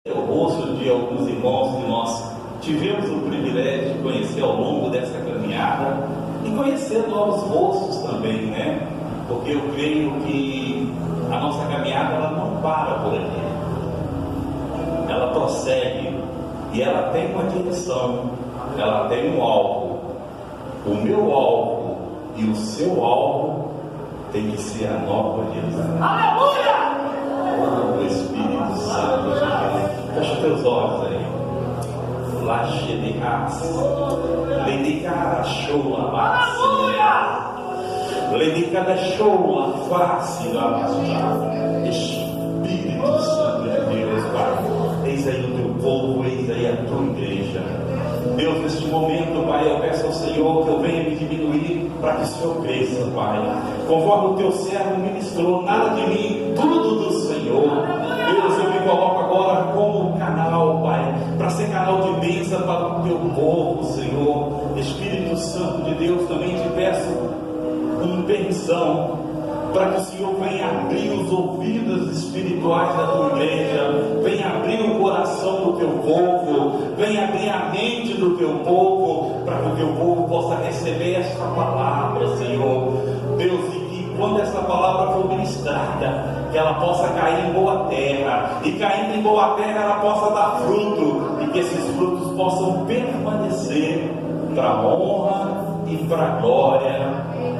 O rosto de alguns irmãos que nós tivemos o privilégio de conhecer ao longo dessa caminhada e conhecer novos rostos também, né? Porque eu creio que a nossa caminhada ela não para por aqui, ela prossegue e ela tem uma direção, ela tem um alvo. O meu alvo e o seu alvo tem que ser a Nova Jerusalém. Aleluia! O Espírito Santo de Deus. Fecha teus olhos aí. Lache de raça. Ledicara show a face. Ledicada show a face da face. Espírito Santo de Deus, Pai. Eis aí o teu povo, eis aí a tua igreja. Deus, neste momento, Pai, eu peço ao Senhor que eu venha me diminuir para que o Senhor cresça, Pai. Conforme o teu servo ministrou, nada de mim, tudo do Senhor. Deus, eu me coloco agora como canal, Pai, para ser canal de bênção para o teu povo, Senhor. Espírito Santo de Deus, também te peço uma permissão para que o Senhor venha abrir os ouvidos espirituais da tua igreja, venha abrir o coração do teu povo, venha abrir a mente do teu povo, para que o teu povo possa receber esta palavra, Senhor. Deus, e que quando essa palavra for ministrada, que ela possa cair em boa terra, e caindo em boa terra ela possa dar fruto, e que esses frutos possam permanecer para a honra e para a glória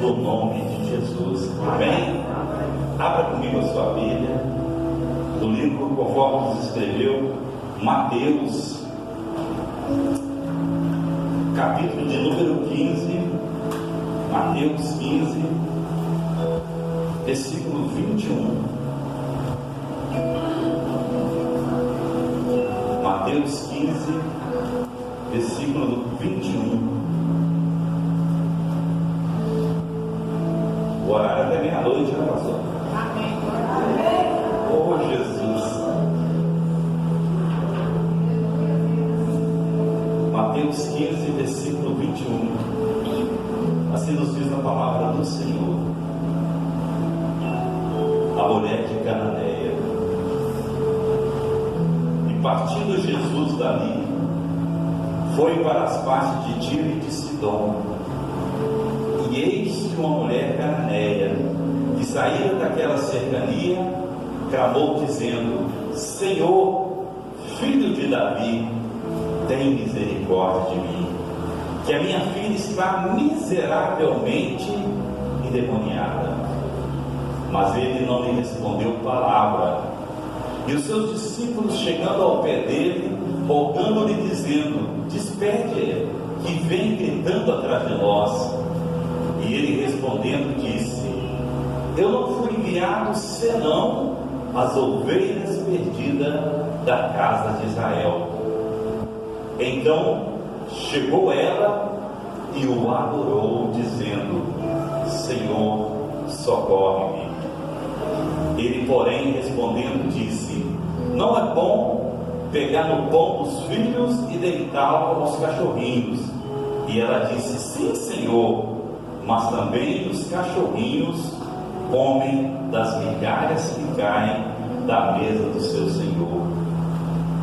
do nome de Jesus. Amém? Abra comigo a sua Bíblia, do livro conforme nos escreveu Mateus, capítulo de número 15, Mateus 15, versículo 21. Mateus 15, versículo 21. O horário até meia-noite, né, pastor? Amém. Oh, Jesus. Mateus 15, versículo 21. Assim nos diz a palavra do Senhor. A mulher de Cananeia. E partindo Jesus dali, foi para as partes de Tiro e de Sidom. E eis que uma mulher cananeia, que saíra daquela cercania, clamou dizendo: Senhor, filho de Davi, tem misericórdia de mim, que a minha filha está miseravelmente endemoniada. Mas ele não lhe respondeu palavra. E os seus discípulos, chegando ao pé dele, rogando-lhe, dizendo: Despede, que vem gritando atrás de nós. E ele respondendo disse: Eu não fui enviado senão as ovelhas perdidas da casa de Israel. Então chegou ela e o adorou, dizendo: Senhor, socorre-me. Ele, porém, respondendo, disse: Não é bom pegar no pão dos filhos e deitá-lo aos cachorrinhos. E ela disse: Sim, Senhor, mas também os cachorrinhos comem das migalhas que caem da mesa do seu Senhor.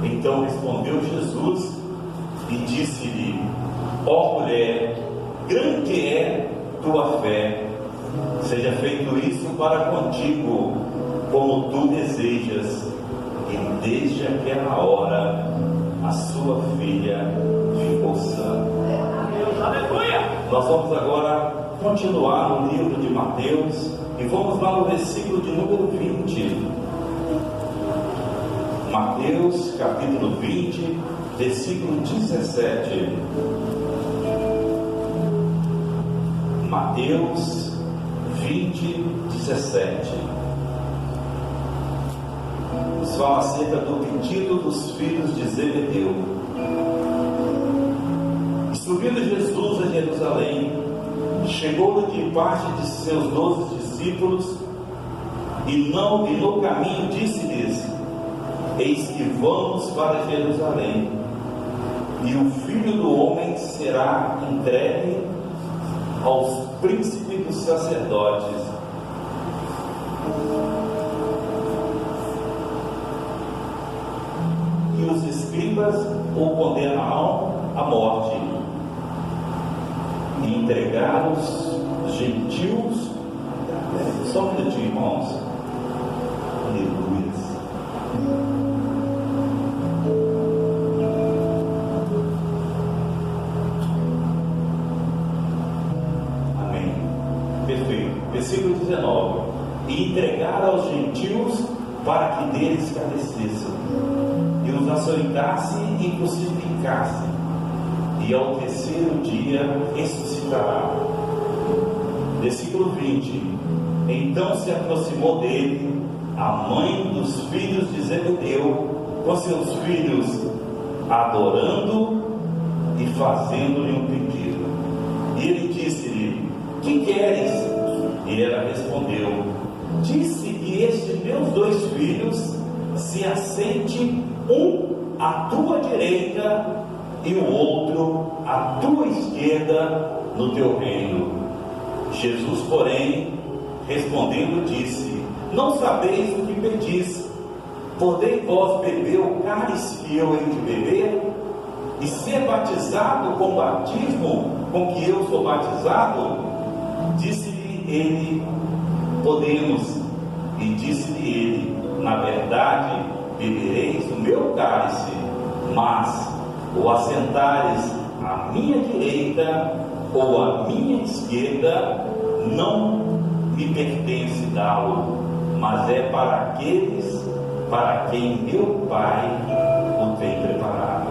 Então respondeu Jesus e disse-lhe: Ó mulher, grande é tua fé, seja feito isso para contigo, como tu desejas. E desde aquela hora a sua filha ficou sã. Aleluia! Nós vamos agora continuar no livro de Mateus e vamos lá no versículo de número 20. Mateus capítulo 20, versículo 17. Mateus 20, 17. Nos fala acerca do pedido dos filhos de Zebedeu. E subindo Jesus a Jerusalém, chegou de parte de seus 12 discípulos, e no caminho disse-lhes: Eis que vamos para Jerusalém, e o Filho do Homem será entregue aos príncipes dos sacerdotes, que os escribas o condenarão à morte e entregar os gentios. Só um minutinho, irmãos. Aleluia. Amém. Perfeito. Versículo 19. E entregar aos gentios para que deles padecessem, e os açoitasse e crucificasse, e ao terceiro dia ressuscitará. Versículo 20. Então se aproximou dele a mãe dos filhos de Zebedeu com seus filhos, adorando e fazendo-lhe um pedido. E ele disse-lhe: que queres? E ela respondeu: disse que estes meus 2 filhos se assente, um à tua direita e o outro à tua esquerda no teu reino. Jesus, porém, respondendo, disse: não sabeis o que pedis. Podei vós beber o cálice que eu hei de beber, e ser batizado com o batismo com que eu sou batizado? Disse-lhe ele: podemos. E disse-lhe ele: na verdade, bebereis o meu cálice, mas ou assentares à minha direita ou à minha esquerda, não me pertence dá-lo, mas é para aqueles para quem meu Pai o tem preparado.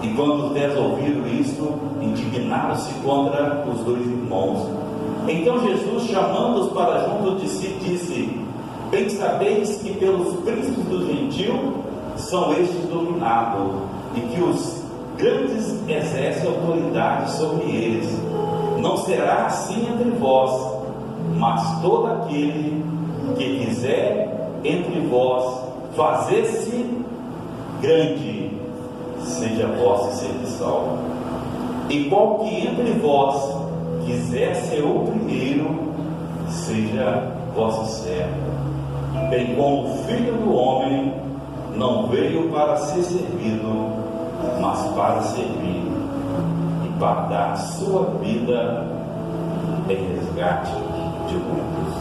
E quando os 10 ouviram isto, indignaram-se contra os 2 irmãos. Então Jesus, chamando-os para junto de si, disse: bem sabeis que pelos príncipes do gentio são estes dominados, e que os grandes exercem autoridade sobre eles. Não será assim entre vós, mas todo aquele que quiser entre vós fazer-se grande, seja vosso serviçal. E qual que entre vós quiser ser o primeiro, seja vosso servo. Bem como o Filho do Homem não veio para ser servido, mas para servir e para dar sua vida em resgate de muitos.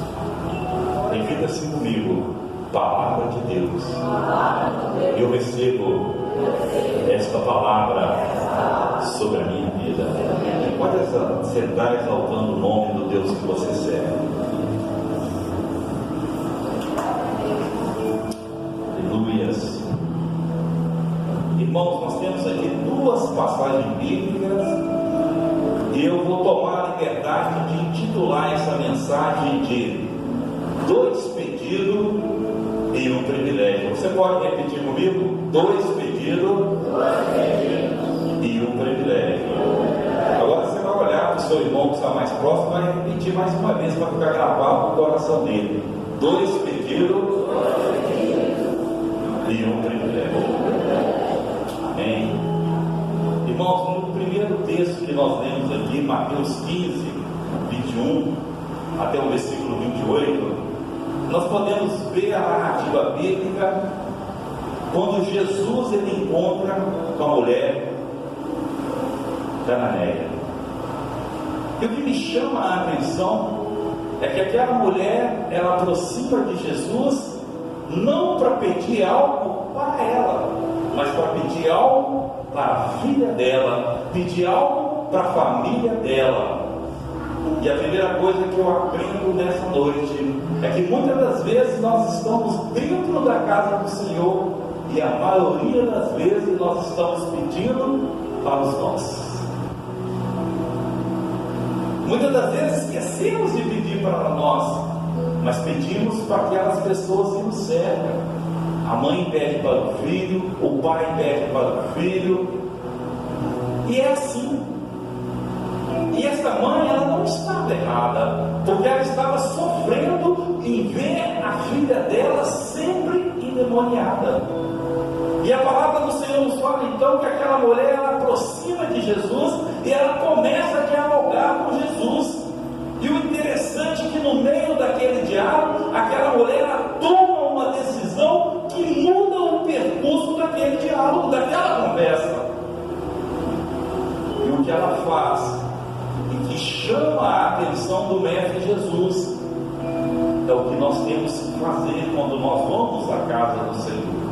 Repita assim comigo: palavra de Deus. Eu recebo esta palavra sobre a minha vida. Pode sentar exaltando o nome do Deus que você serve. Aleluias. Irmãos, nós temos aqui 2 passagens bíblicas e eu vou tomar a liberdade de intitular essa mensagem de 2 pedidos e um privilégio. Você pode repetir comigo? 2 pedidos e um privilégio. Agora você vai olhar para o seu irmão que está mais próximo e vai repetir mais uma vez para ficar gravado no coração dele: 2 pedidos e um privilégio. Amém. Irmãos, no primeiro texto que nós lemos aqui, Mateus 15, 21 até o versículo 28, nós podemos ver a narrativa bíblica quando Jesus ele encontra com a mulher cananeia. E o que me chama a atenção é que aquela mulher, ela aproxima de Jesus não para pedir algo para ela, mas para pedir algo para a filha dela, pedir algo para a família dela. E a primeira coisa que eu aprendo nessa noite é que muitas das vezes nós estamos dentro da casa do Senhor e a maioria das vezes nós estamos pedindo para os nossos. Muitas das vezes esquecemos de pedir para nós, mas pedimos para aquelas pessoas que nos servem. A mãe pede para o filho, o pai pede para o filho, e é assim. E essa mãe, ela não estava errada, porque ela estava sofrendo em ver a filha dela sempre endemoniada. E a palavra do Senhor nos fala então que aquela mulher, ela aproxima de Jesus e ela começa a dialogar com Jesus. E o interessante é que no meio daquele diálogo, aquela mulher, ela toma uma decisão que muda o percurso daquele diálogo, daquela conversa. E o que ela faz, e que chama a atenção do Mestre Jesus, é o que nós temos que fazer quando nós vamos à casa do Senhor.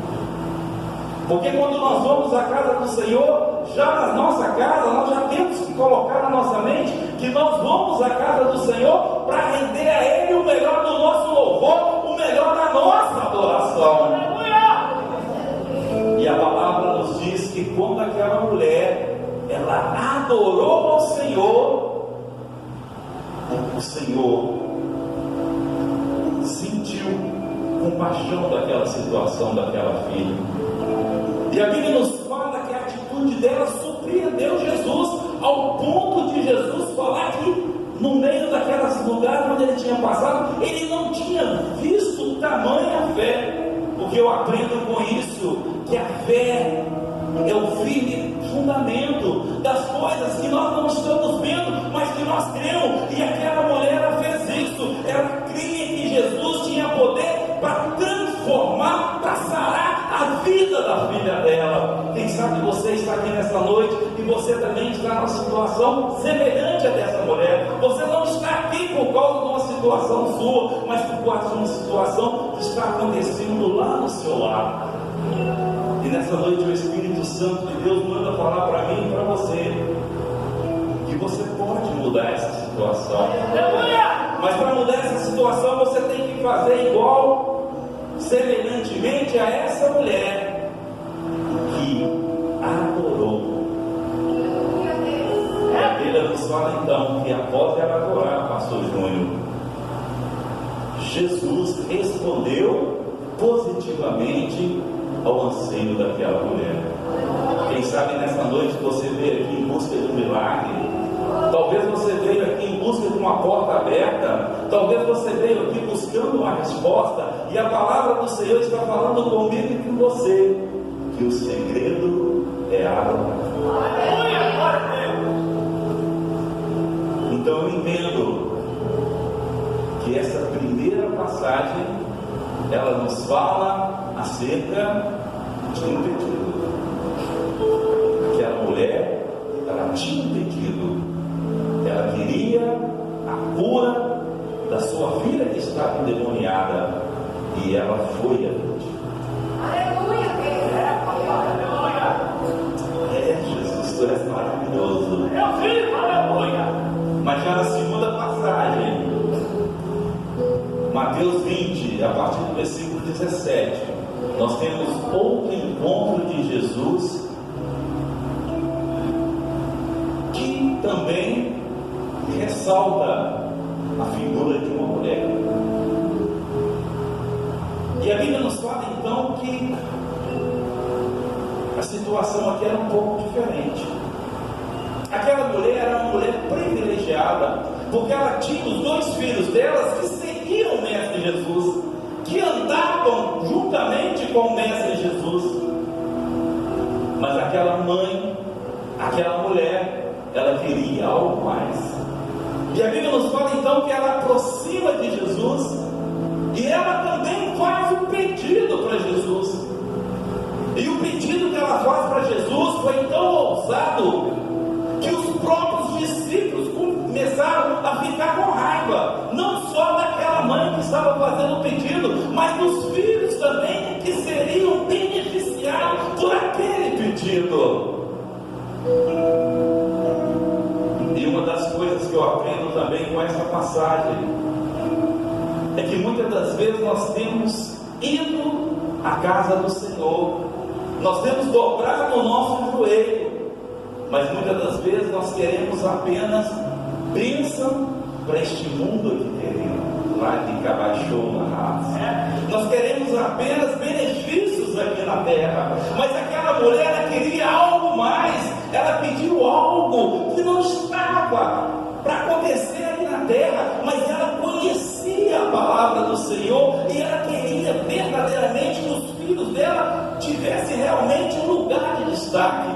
Porque quando nós vamos à casa do Senhor, já na nossa casa, nós já temos que colocar na nossa mente que nós vamos à casa do Senhor para render a Ele o melhor do nosso louvor, o melhor da nossa adoração. E a palavra nos diz que quando aquela mulher, ela adorou ao Senhor, o Senhor sentiu compaixão daquela situação daquela filha. E a Bíblia nos fala que a atitude dela surpreendeu Jesus, ao ponto de Jesus falar que no meio daqueles lugares onde ele tinha passado, ele não tinha visto tamanha fé. Porque eu aprendo com isso que a fé é o firme fundamento das coisas que nós não estamos vendo, mas que nós cremos. E aquela mulher, ela fez isso. Ela cria que Jesus tinha poder para transformar, para sarar a vida da filha dela. Quem sabe você está aqui nessa noite e você também está numa situação semelhante a dessa mulher. Você não está aqui por causa de uma situação sua, mas por causa de uma situação que está acontecendo lá no seu lado. E nessa noite o Espírito Santo de Deus manda falar para mim e para você que você pode mudar essa situação. Mas para mudar essa situação você tem que fazer igual, semelhantemente a essa mulher que adorou. E a Bíblia nos fala então que após ela adorar, pastor Júnior, Jesus respondeu positivamente ao anseio daquela mulher. Quem sabe nessa noite você veio aqui em busca de um milagre. Talvez você veio aqui em busca de uma porta aberta. Talvez você veio aqui buscando uma resposta. E a palavra do Senhor está falando comigo e com você que o segredo é a adoração. Então eu entendo que essa primeira passagem ela nos fala acerca de um pedido. Aquela mulher, ela tinha um pedido. Ela queria a cura da sua filha que estava endemoniada, e ela foi a pedir. Aleluia! Jesus, tu és maravilhoso. Meu filho, aleluia! Mas já na segunda passagem, Mateus 20, a partir do versículo 17, nós temos outro encontro de Jesus que também ressalta a figura de uma mulher. E a Bíblia nos fala então que a situação aqui era um pouco diferente. Aquela mulher era uma mulher privilegiada, porque ela tinha os dois filhos delas que seguiam o Mestre Jesus, que andavam juntamente com o Mestre Jesus. Mas aquela mãe, aquela mulher, ela queria algo mais. E a Bíblia nos fala então que ela aproxima de Jesus e ela também faz um pedido para Jesus. E o pedido que ela faz para Jesus foi tão ousado que os próprios discípulos começaram a ficar com raiva, não só daquela mãe que estava fazendo o pedido, mas dos filhos também que seriam beneficiados por aquele pedido. E uma das coisas que eu aprendo também com essa passagem é que muitas das vezes nós temos ido à casa do Senhor, nós temos dobrado o nosso joelho, mas muitas das vezes nós queremos apenas bênção para este mundo que queremos, lá de Cabaixou na raça. Nós queremos apenas benefícios aqui na terra, mas aquela mulher, ela queria algo mais. Ela pediu algo que não estava para acontecer ali na terra, mas ela conhecia a palavra do Senhor e ela queria verdadeiramente que os filhos dela tivessem realmente um lugar de destaque.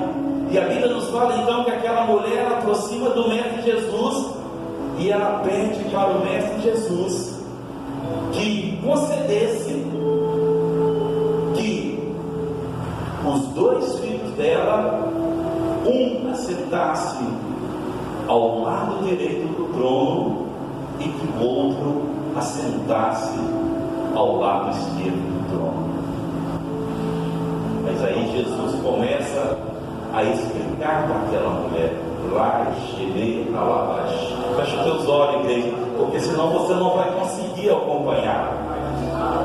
E a Bíblia nos fala então que aquela mulher aproxima do Mestre Jesus e ela pede para o Mestre Jesus que concedesse que os dois filhos dela, um assentasse ao lado direito do trono e que o outro assentasse ao lado esquerdo do trono. Mas aí Jesus começa a explicar para aquela mulher: fecha os teus olhos, igreja, porque senão você não vai conseguir acompanhar.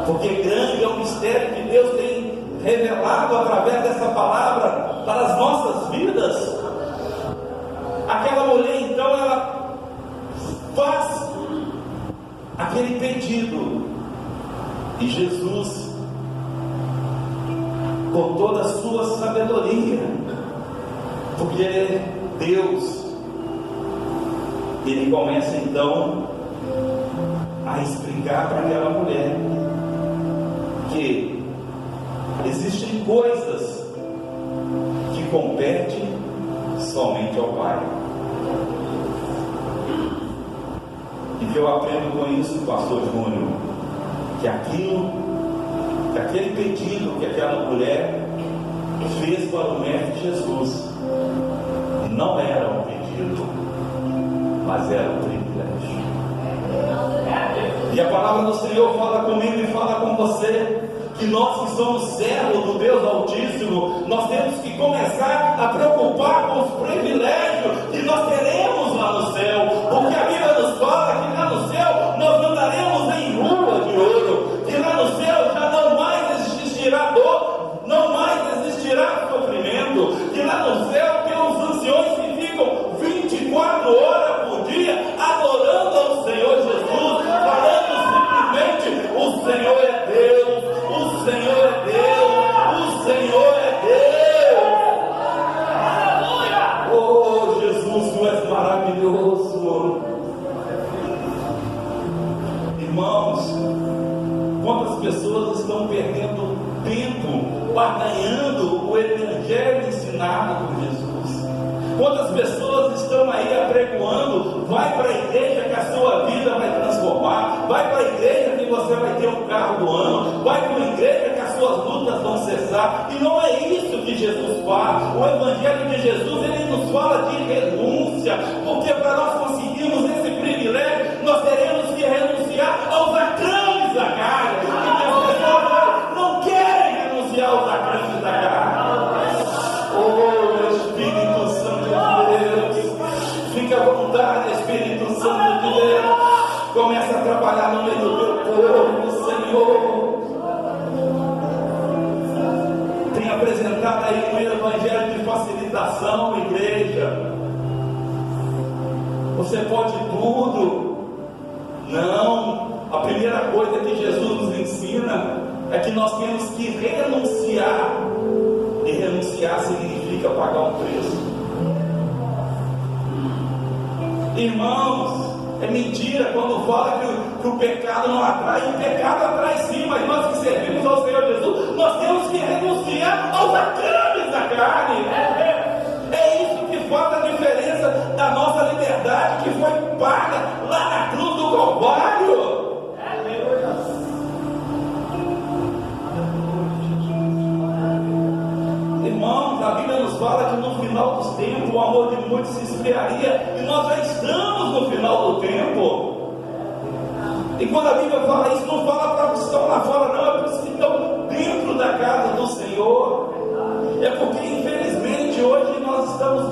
Porque grande é o mistério que Deus tem revelado através dessa palavra para as nossas vidas. Aquela mulher então, ela faz aquele pedido, e Jesus, com toda a sua sabedoria, porque Ele é Deus, Ele começa então a explicar para aquela mulher que existem coisas que competem somente ao Pai. E que eu aprendo com isso, pastor Júnior, que aquele pedido que aquela mulher fez para o Mestre Jesus não era um pedido, mas era um privilégio. E a palavra do Senhor fala comigo e fala com você que nós que somos servos do Deus Altíssimo, nós temos que começar a preocupar com os privilégios que nós teremos lá no céu, porque a Bíblia nos fala que lá no céu nós andaremos em rua de ouro, que lá no céu já não mais existirá dor, não mais existirá sofrimento, que lá no céu tem os anciões que ficam 24 horas por dia adorando ao Senhor Jesus, falando simplesmente: o Senhor é Deus, o Senhor é Deus, o Senhor é Deus. Oh Jesus, tu és maravilhoso. Irmãos, quantas pessoas estão perdendo tempo barganhando o Evangelho ensinado por Jesus? Quantas pessoas estão aí apregoando: vai para a igreja que a sua vida vai transformar, vai para a igreja que você vai ter um carro do ano, vai para a igreja que as suas lutas vão cessar. E não é isso que Jesus fala. O Evangelho de Jesus, ele nos fala de renúncia, porque para nós conseguirmos esse privilégio, nós teremos que renunciar aos acrânios da carne. E as pessoas não querem renunciar aos acrânios da carne. Oh Espírito Santo de Deus, fica à vontade, Espírito Santo de Deus, começa a trabalhar no meio do teu povo, Senhor. Tem apresentado aí um evangelho de facilitação, igreja. Você pode tudo. Não, a primeira coisa que Jesus nos ensina é que nós temos que renunciar, e renunciar significa pagar um preço. Irmãos, é mentira quando fala que o pecado não atrai. O pecado atrai sim, mas nós que servimos ao Senhor Jesus, nós temos que renunciar aos acrânios da carne. É isso que faz a diferença da nossa liberdade, que foi paga lá na cruz do Calvário. Irmãos, a Bíblia nos fala que no final dos tempos o amor de muitos se esfriaria, e nós já estamos no final do tempo. E quando a Bíblia fala isso, não fala para os que estão lá fora, não, é para os que estão dentro da casa do Senhor. É porque infelizmente hoje nós estamos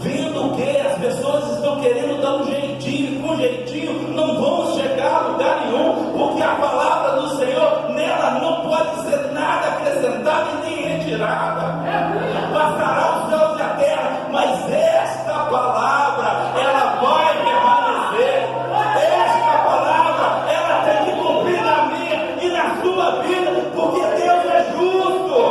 vendo que as pessoas estão querendo dar um jeitinho, e com jeitinho não vamos chegar a lugar nenhum, porque a palavra do Senhor, nela não pode ser nada acrescentado e nem retirada. Passará os céus e a terra, mas esta palavra, ela vai permanecer. Esta palavra, ela tem que cumprir na minha e na sua vida, porque Deus é justo.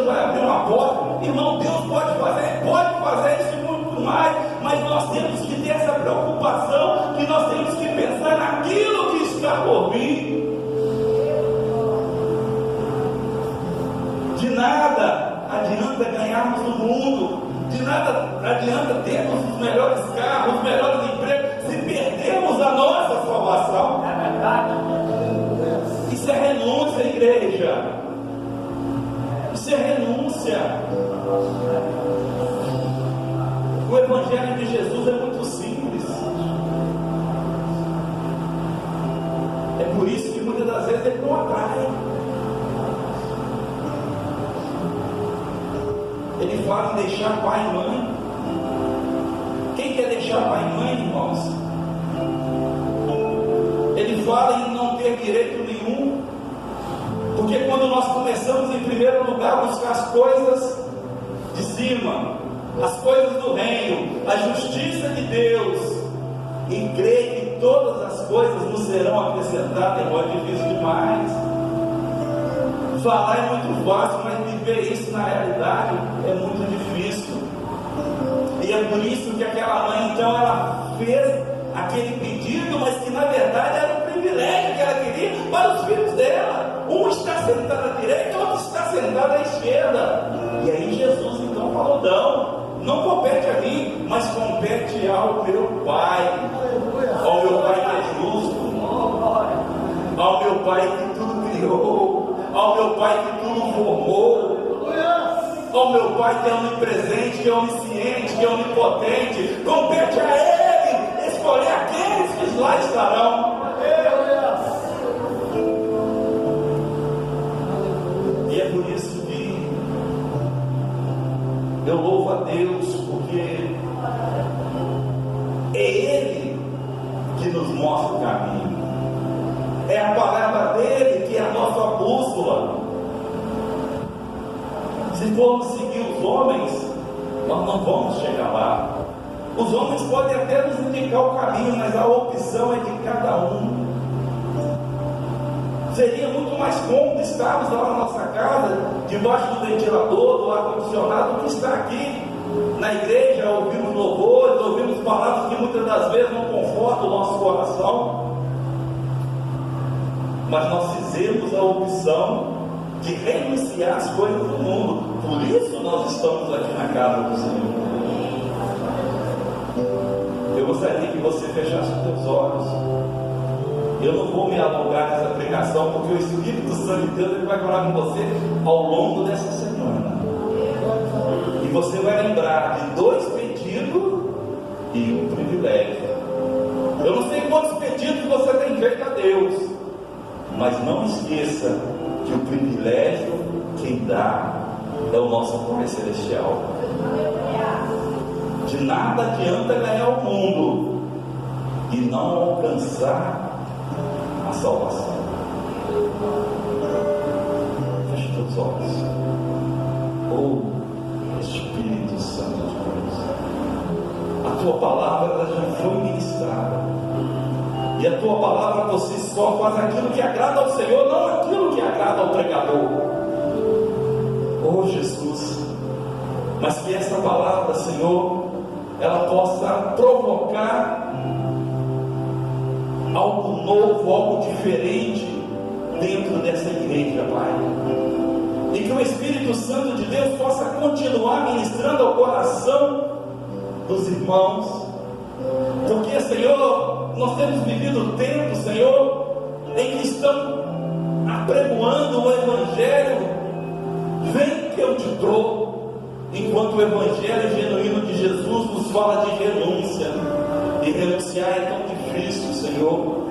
Vai abrir uma porta, irmão. Deus pode fazer isso e muito mais, mas nós temos que ter essa preocupação, que nós temos que pensar naquilo que está por vir. De nada adianta adianta ganharmos o mundo, de nada adianta termos os melhores carros, os melhores empregos, se perdemos a nossa salvação. É verdade. Isso é renúncia, igreja. Isso é renúncia. O Evangelho de Jesus é muito simples. É por isso que muitas das vezes ele não atrai. Ele fala em deixar pai e mãe. Quem quer deixar pai e mãe, irmãos? Ele fala em não ter direito nenhum. Porque quando nós começamos em primeiro lugar a buscar as coisas de cima, as coisas do reino, a justiça de Deus, e crer que todas as coisas nos serão acrescentadas, é muito difícil demais. Falar é muito fácil, mas viver isso na realidade é muito difícil. E é por isso que aquela mãe, então, ela fez aquele pedido, mas que na verdade era um privilégio que ela queria para os filhos dela. Um está sentado à direita, outro está sentado à esquerda. E aí Jesus então falou: não compete a mim, mas compete ao meu Pai, ao meu Pai que é justo, ao meu Pai que tudo criou, ao meu Pai que tudo formou, ao meu Pai que é onipresente, que é onisciente, que é onipotente. Compete a Ele escolher aqueles que lá estarão. E é por isso que eu louvo a Deus, porque é Ele que nos mostra o caminho, é a palavra dele que é a nossa bússola. Se formos seguir os homens, nós não vamos chegar lá. Os homens podem até nos indicar o caminho, mas a opção é de cada um. Seria muito mais cômodo estarmos lá na nossa casa, debaixo do ventilador, do ar-condicionado, do que estar aqui na igreja, ouvimos louvores, ouvimos palavras que muitas das vezes não confortam o nosso coração. Mas nós fizemos a opção de renunciar às coisas do mundo. Por isso nós estamos aqui na casa do Senhor. Eu gostaria que você fechasse os seus olhos. Eu não vou me alongar nessa pregação, porque o Espírito Santo de Deus ele vai falar com você ao longo dessa semana. E você vai lembrar de 2 pedidos e 1 privilégio. Eu não sei quantos pedidos você tem feito a Deus, mas não esqueça que o privilégio quem dá é o nosso Pai Celestial. De nada adianta ganhar o mundo e não alcançar a salvação. Feche teus olhos. Oh Espírito Santo de Deus, a tua palavra ela já foi ministrada, e a tua palavra por si só faz aquilo que agrada ao Senhor, não aquilo que agrada ao pregador. Oh Jesus, mas que essa palavra, Senhor, ela possa provocar algo novo, algo diferente dentro dessa igreja, Pai. E que o Espírito Santo de Deus possa continuar ministrando ao coração dos irmãos. Porque, Senhor, nós temos vivido tempo, Senhor, em que estão apregoando o Evangelho. Vem que eu te dou. Enquanto o Evangelho genuíno de Jesus nos fala de renúncia. E renunciar é tão difícil, Senhor.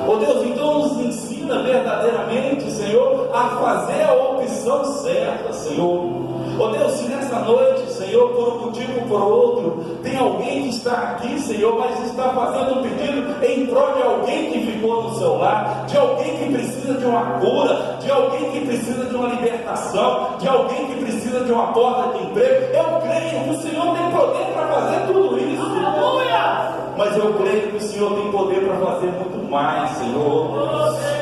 Oh Deus, então nos ensina verdadeiramente, Senhor, a fazer a opção certa, Senhor. Oh Deus, se nessa noite, Senhor, por um motivo ou por outro, tem alguém que está aqui, Senhor, mas está fazendo um pedido em prol de alguém que ficou no seu lar, de alguém que precisa de uma cura, de alguém que precisa de uma libertação, de alguém que precisa de uma porta de emprego, eu creio que o Senhor tem poder para fazer tudo isso. Aleluia! Mas eu creio que o Senhor tem poder para fazer muito mais, Senhor.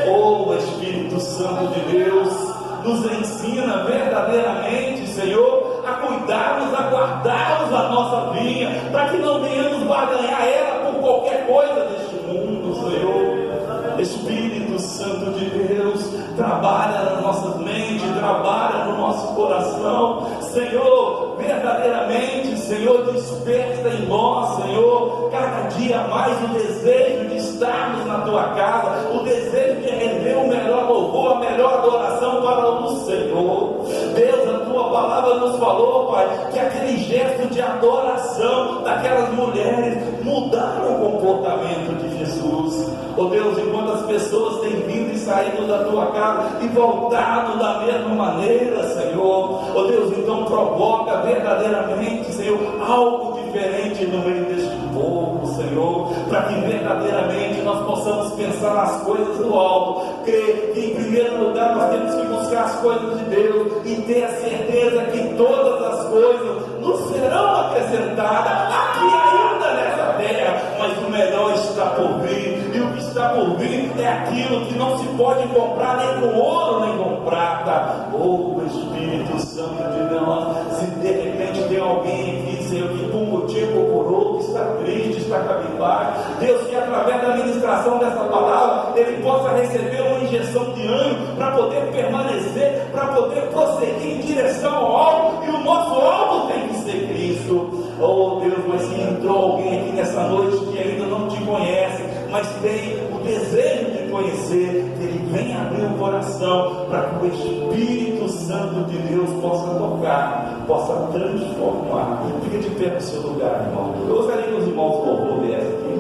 Oh Espírito Santo de Deus, nos ensina verdadeiramente, Senhor, a cuidarmos, a guardarmos a nossa vinha, para que não venhamos barganhar ela por qualquer coisa deste mundo, Senhor. Espírito Santo de Deus, trabalha nas nossas mentes, trabalha no nosso coração. Senhor, verdadeiramente, Senhor, desperta em nós, Senhor, cada dia mais o desejo de estarmos na tua casa, o desejo de render o melhor louvor, a melhor adoração para o Senhor. Deus, a tua palavra nos falou, Pai, que aquele gesto de adoração daquelas mulheres mudaram o comportamento de Jesus. Oh Deus, enquanto as pessoas têm vindo e saído da tua casa e voltado da mesma maneira, Senhor, oh Deus, então provoca verdadeiramente, Senhor, algo diferente no meio deste povo, Senhor, para que verdadeiramente nós possamos pensar nas coisas do alto, crer que em primeiro lugar nós temos que buscar as coisas de Deus e ter a certeza que todas as coisas nos serão acrescentadas aqui ainda nessa terra, mas o melhor está por vir, e o que está por vir é aquilo que não se pode comprar nem com ouro nem com prata. Oh Espírito Santo de Deus, se de repente tem alguém aqui, Senhor, que por um motivo ou por outro está triste, está cabisbaixo, Deus, que através da ministração dessa palavra ele possa receber uma injeção de ânimo para poder permanecer, para poder prosseguir em direção ao alvo, e o nosso alvo tem que ser Cristo. Oh Deus, mas se entrou alguém aqui nessa noite que ainda não te conhece, mas tem o desejo de conhecer, que ele venha abrir o coração para que o Espírito Santo de Deus possa tocar, possa transformar. Fica de pé no seu lugar, irmão. Eu gostaria que os irmãos do louvor viessem aqui.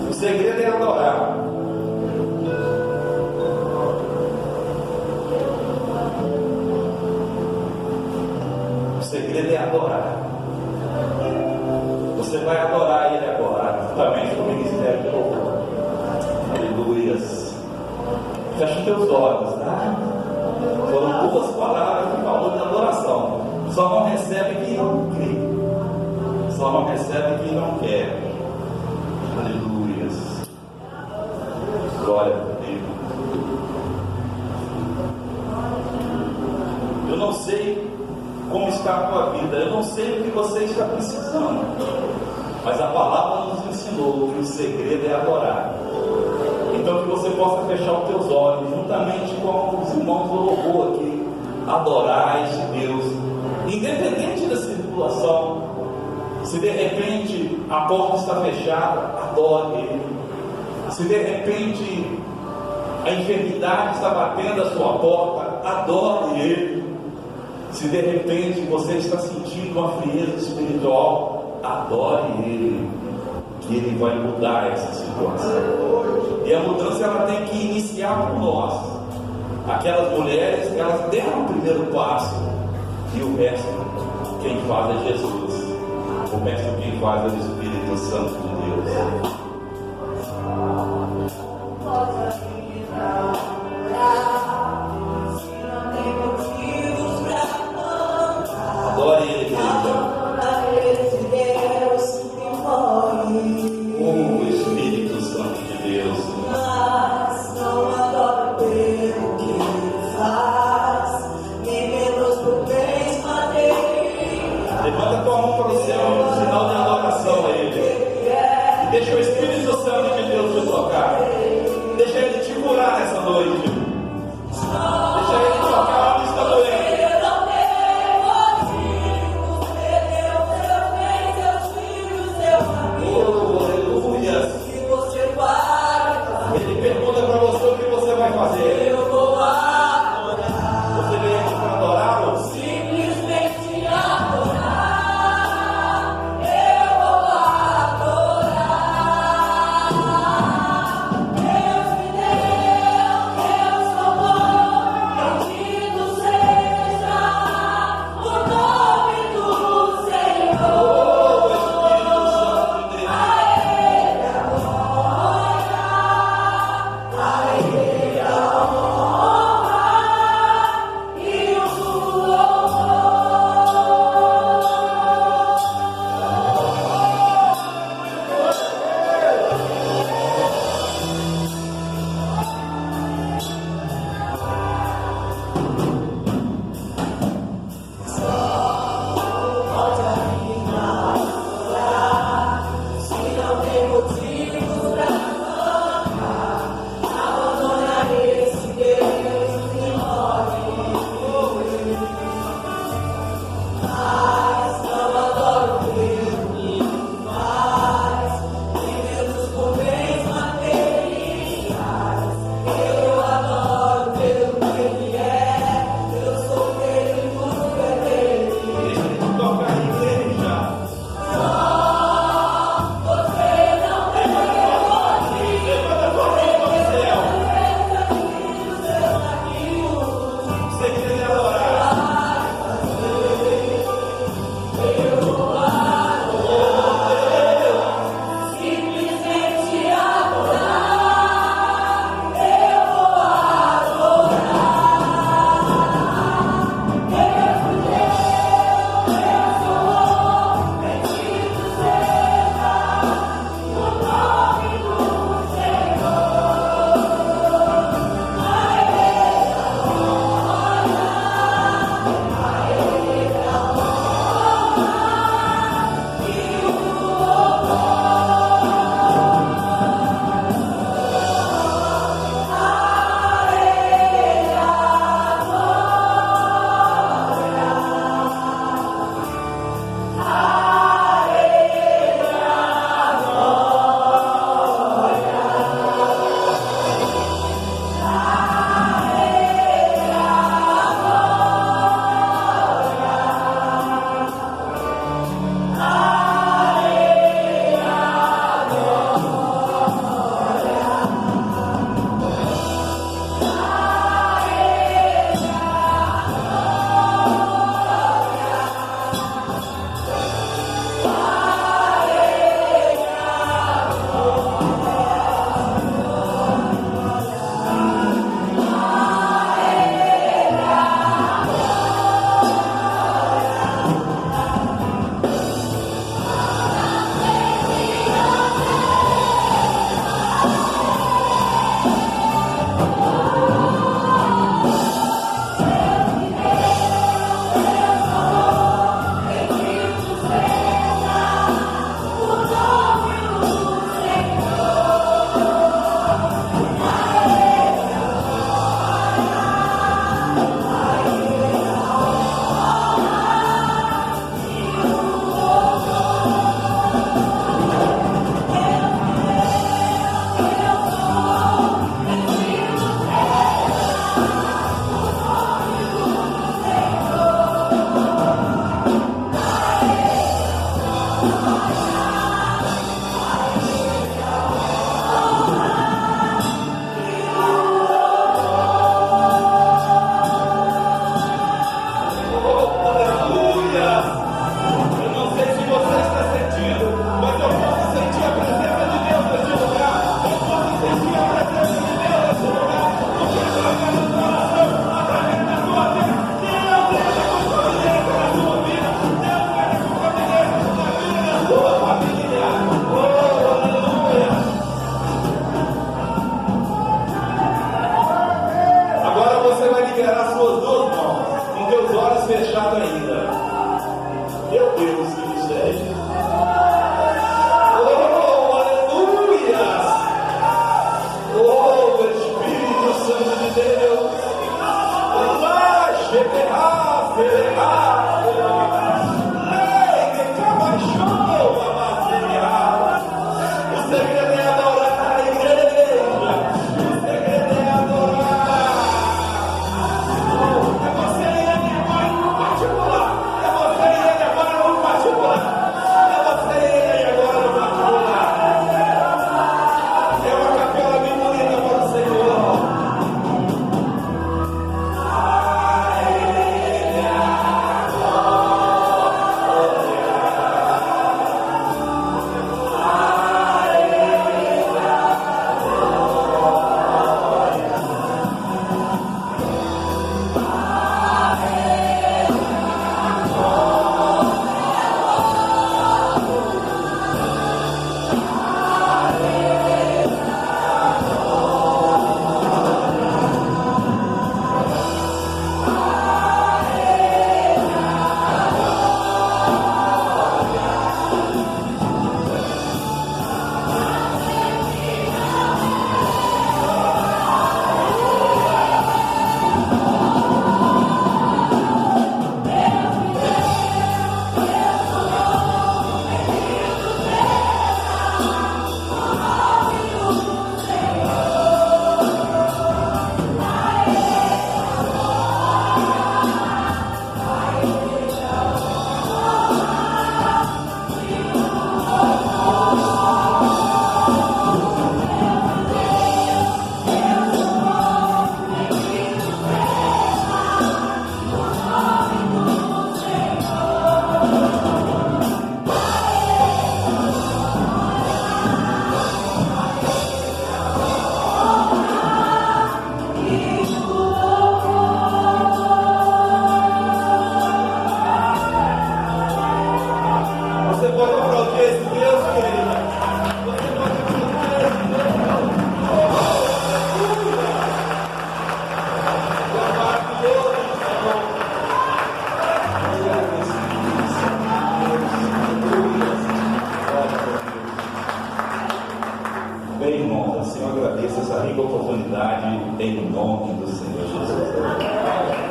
O segredo é adorar. O segredo é adorar. Você vai adorar Ele agora, juntamente com o ministério de louvor. Aleluias. Fecha os teus olhos, tá? Foram duas palavras que falou de adoração. Só não recebe quem não crê. Só não recebe quem não quer. Aleluias. Glória a Deus. Eu não sei como está a tua vida, eu não sei o que você está precisando, mas a palavra nos ensinou que o segredo é adorar. Então que você possa fechar os teus olhos, juntamente com os irmãos do louvor aqui, adorar este Deus, independente da circulação. Se de repente a porta está fechada, adore Ele. Se de repente a enfermidade está batendo a sua porta, adore Ele. Se de repente você está sentindo uma frieza espiritual, adore Ele, que Ele vai mudar essa situação. E a mudança ela tem que iniciar por nós. Aquelas mulheres, elas deram o primeiro passo, e o resto quem faz é Jesus. O resto quem faz é o Espírito Santo de Deus. Adore Ele, querida. O Espírito Santo de Deus. Mas não adora pelo que Ele faz, nem menos por bens materiais. Levanta a tua mão para o céu, um sinal de adoração a Ele. E deixa eu liberar suas duas mãos, com teus olhos fechados ainda. Meu Deus, que mistério! Oh, aleluia! Oh, Espírito Santo de Deus! Lá, chegará, será, ei, que cabaixou, babaceiá. O segredo é adorar a igreja. O segredo é adorar. É você e ele agora no particular. É você e ele agora no particular. É você e ele agora no particular. É uma capela bem bonita para o Senhor. Você pode aplaudir esse Deus, querida. Você pode aplaudir esse Deus. Aleluia! É maravilhoso, Senhor. Bem, irmão, assim eu agradeço essa rica oportunidade em nome do Senhor Jesus.